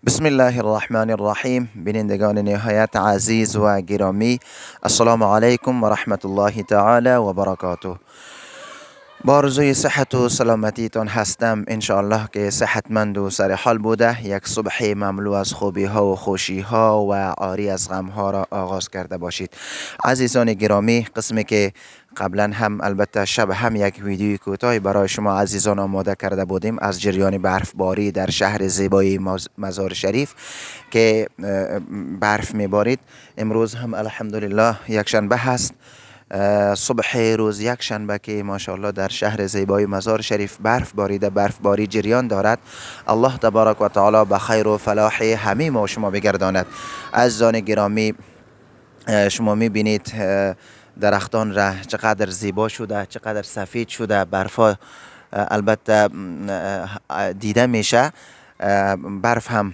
بسم الله الرحمن الرحیم. بینندگان نهایت عزیز و گرامی، السلام علیکم و رحمت الله تعالی و برکاته. با آرزوی صحت و سلامتیتان هستم، انشاءالله که صحتمند و سر حال بوده یک صبح مملو از خوبی ها و خوشی ها و عاری از غم ها را آغاز کرده باشید. عزیزان گرامی، قسمی که قبلا هم البته شب هم یک ویدیوی کوتاهی برای شما عزیزان آماده کرده بودیم از جریان برفباری در شهر زیبای مزار شریف که برف میبارید. امروز هم الحمدلله یک شنبه هست، صبح روز یک شنبه که ماشاءالله در شهر زیبای مزار شریف برف باریده، برفباری جریان دارد. الله تبارک و تعالی به خیر و فلاح همه ما شما بگرداند. عزیزان گرامی، شما میبینید درختان را چقدر زیبا شده، چقدر سفید شده. برفا البته دیده میشه، برف هم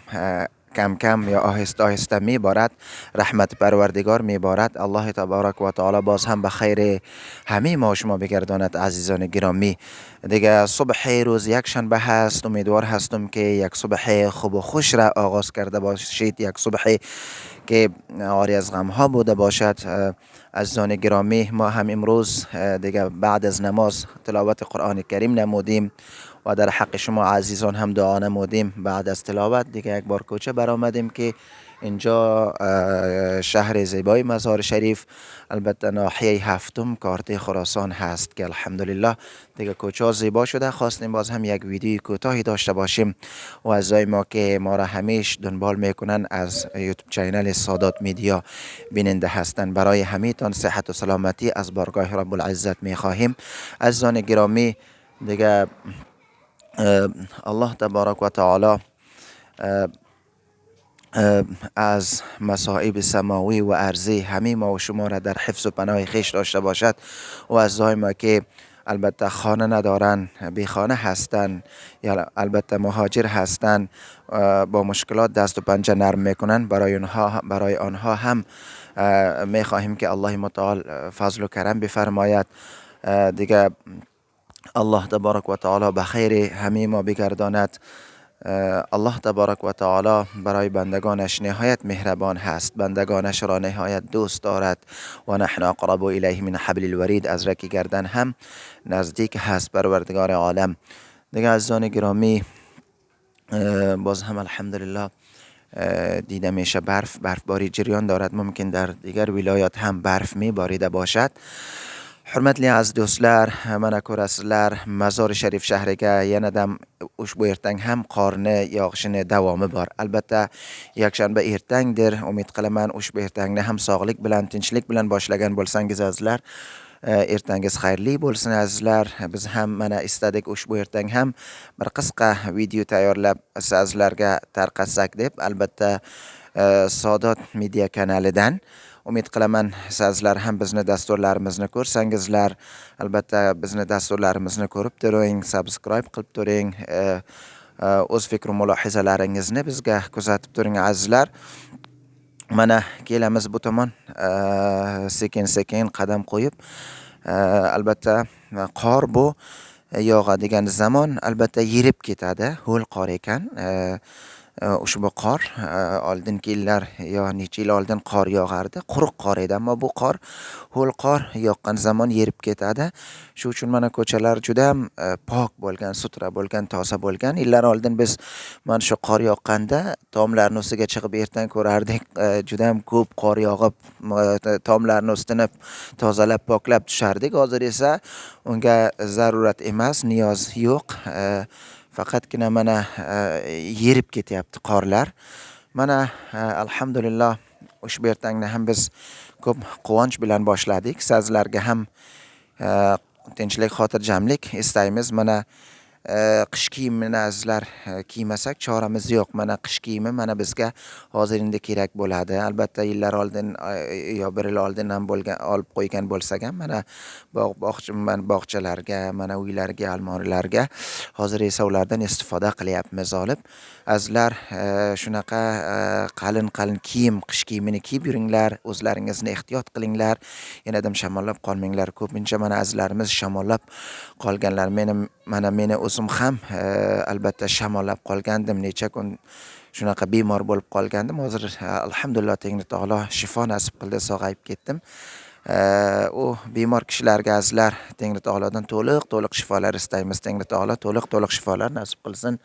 کم کم یا آهسته آهسته میبارد. رحمت پروردگار میبارد. الله تبارک و تعالی باز هم به خیر همه ما شما بگرداند. عزیزان گرامی، دیگه صبح روز یک شنبه هست. امیدوار هستم که یک صبح خوب و خوش را آغاز کرده باشید، یک صبح که عاری از غم ها بوده باشد. عزیزان گرامی، ما هم امروز دیگه بعد از نماز تلاوت قرآن کریم نمودیم و در حق شما عزیزان هم دعا نمودیم. بعد از تلاوت دیگه یک بار کوچه برآمدیم که اینجا شهر زیبای مزار شریف، البته ناحیه هفتم کارت خراسان هست که الحمدلله دیگه کوچه ها زیبا شده. خواستیم باز هم یک ویدیوی کوتاهی داشته باشیم و از ما که ما را همیش دنبال میکنن از یوتیوب چینل سادات میدیا بیننده هستند، برای همیتان صحت و سلامتی از بارگاه رب العزت میخواهیم. عزیزان گرامی، دیگه الله تبارک و تعالی از مصائب سماوی و ارضی همه ما و شما را در حفظ و پناه خیش داشته باشد. و از ما که البته خانه ندارن، بی خانه هستن یا البته مهاجر هستن، با مشکلات دست و پنجه نرم میکنن، برای آنها هم می خواهیم که الله متعال فضل و کرم بفرماید. دیگه الله تبارک و تعالی به خیر همه ما بگرداند. الله تبارک و تعالی برای بندگانش نهایت مهربان هست، بندگانش را نهایت دوست دارد. و نحن اقرب الیه من حبل الورید، از رگ گردن هم نزدیک هست پروردگار عالم. دیگه عزیزان گرامی، باز هم الحمدلله دیده میشه برفباری جریان دارد. ممکن در دیگر ولایات هم برف می باریده باشد. Hurmatli aziz do'stlar, mana ko'rasizlar, Mazor Sharif shahriga yanadam ushbu ertang ham qorni yog'ishini davomi bor. Albatta, yakshanba ertangdir. Umid qilaman ushbu ertangni ham sog'lik bilan, tinchlik bilan boshlagan bo'lsangiz azizlar, ertangiz xayrli bo'lsin azizlar. Biz ham mana istadik ushbu ertang ham bir qisqa video tayyorlab sizlarga tarqatsak deb, albatta Sadat Media kanalidan. Umid qilaman sizlar ham bizni dasturlarimizni ko'rsangizlar. Albatta bizni dasturlarimizni ko'rib turing, subscribe qilib turing, o'z fikr mulohazalaringizni bizga kuzatib turing azizlar. Mana kelamiz bu tomon sekin sekin qadam qo'yib. Albatta qor bu yog'adigan zamon albatta yirib ketadi, ho'l qor ekan. Ushbu qor oldingi yillar yo necha yil oldin qor yog'ardi, quruq qor edi, ammo bu qor ho'l qor yoqqan zamon yerib ketadi. Shu uchun mana ko'chalar juda ham pok bo'lgan, sutra bo'lgan, toza bo'lgan. Yillar oldin biz mana shu qor yoqqanda tomlarning ustiga chiqib ertan ko'rardik, juda ham ko'p qor yog'ib tomlarning ustini tozalab poklab tushardik. Hozir esa unga zarurat emas, niyoz yo'q. Faqatgina mana yerib ketyapti qorlar. Mana alhamdulillah ushbu ertangni ham biz ko'p quvonch bilan boshladik. Sizlarga ham tinchlik, xotirjamlik istaymiz. Mana qish kiyimini azizlar kiymasak choramiz yo'q. Mana qish kiyimi mana bizga hozir endi kerak bo'ladi. Albatta yillar oldin yo bir yil oldin ham olib qo'ygan bo'lsak ham mana bog'chalarga, mana uylarga, almorlarga hozir esa ulardan istifoda qilyapmiz olib. Azizlar, shunaqa qalin kiyim, qish kiyimini kiyib yuringlar, o'zlaringizni ehtiyot qilinglar. Yanadam shamollab qolmanglar. Ko'pincha mana azizlarimiz shamollab qolganlar. Meni o'zim ham albatta shamollab qolgandim. Necha kun shunaqa bemor bo'lib qolgandim. Hozir alhamdulillah Tengri taolo shifo nasib qildi, sog'ayib ketdim. U bemor kishilarga azizlar Tengri taolodan to'liq shifolar istaymiz. Tengri taolo to'liq shifolar nasib qilsin.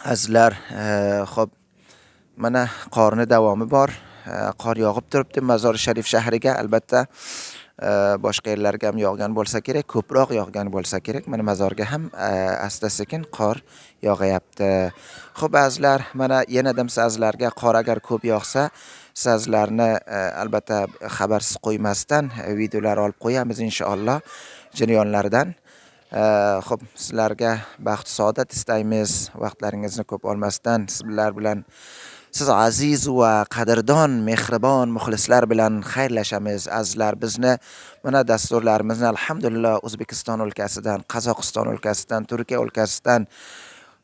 Azizlar, xo'p, mana qorni davomi bor. Qor yog'ib turibdi Mazor Sharif shahriga. Albatta boshqa yerlarga ham yog'gan bo'lsa kerak, ko'proq yog'gan bo'lsa kerak. Mana Mazorga ham asta-sekin qor yog'ayapti. Xo'p azizlar, mana yanada sizlarga qor agar ko'p yog'sa, sizlarni albatta xabarsiz qo'ymasdan videolar olib qo'yamiz inshaalloh jarayonlaridan. Xo'p, sizlarga baxt saodat istaymiz. Vaqtlaringizni ko'p olmasdan sizlar bilan, siz aziz va qadrdon, mehribon muxlislar bilan xayrlashamiz. Azizlar, bizni mana dasturlarimizni alhamdulillah O'zbekiston o'lkasidan, Qozog'iston o'lkasidan, Turkiya o'lkasidan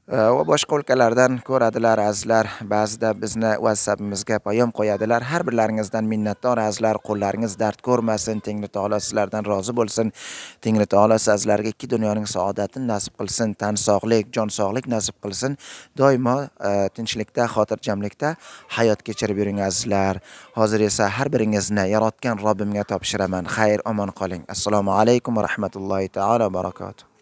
va boshqa o'lkalardan ko'radilar azizlar. Ba'zida bizni WhatsAppimizga payom qo'yadilar. Har birlaringizdan minnatdor azizlar. Qo'llaringiz dard ko'rmasin. Tengri taolo sizlardan rozi bo'lsin. Tengri taolo sizlarga ikki dunyoning saodatini nasib qilsin. Tan sog'lik, jon sog'lik nasib qilsin. Doimo tinchlikda, xotirjamlikda hayot kechirib yuring azizlar. Hozir esa har biringizni yaratgan Robbimga topshiraman. Xayr, omon qoling. Assalomu alaykum va rahmatullohi taolo barakatuh.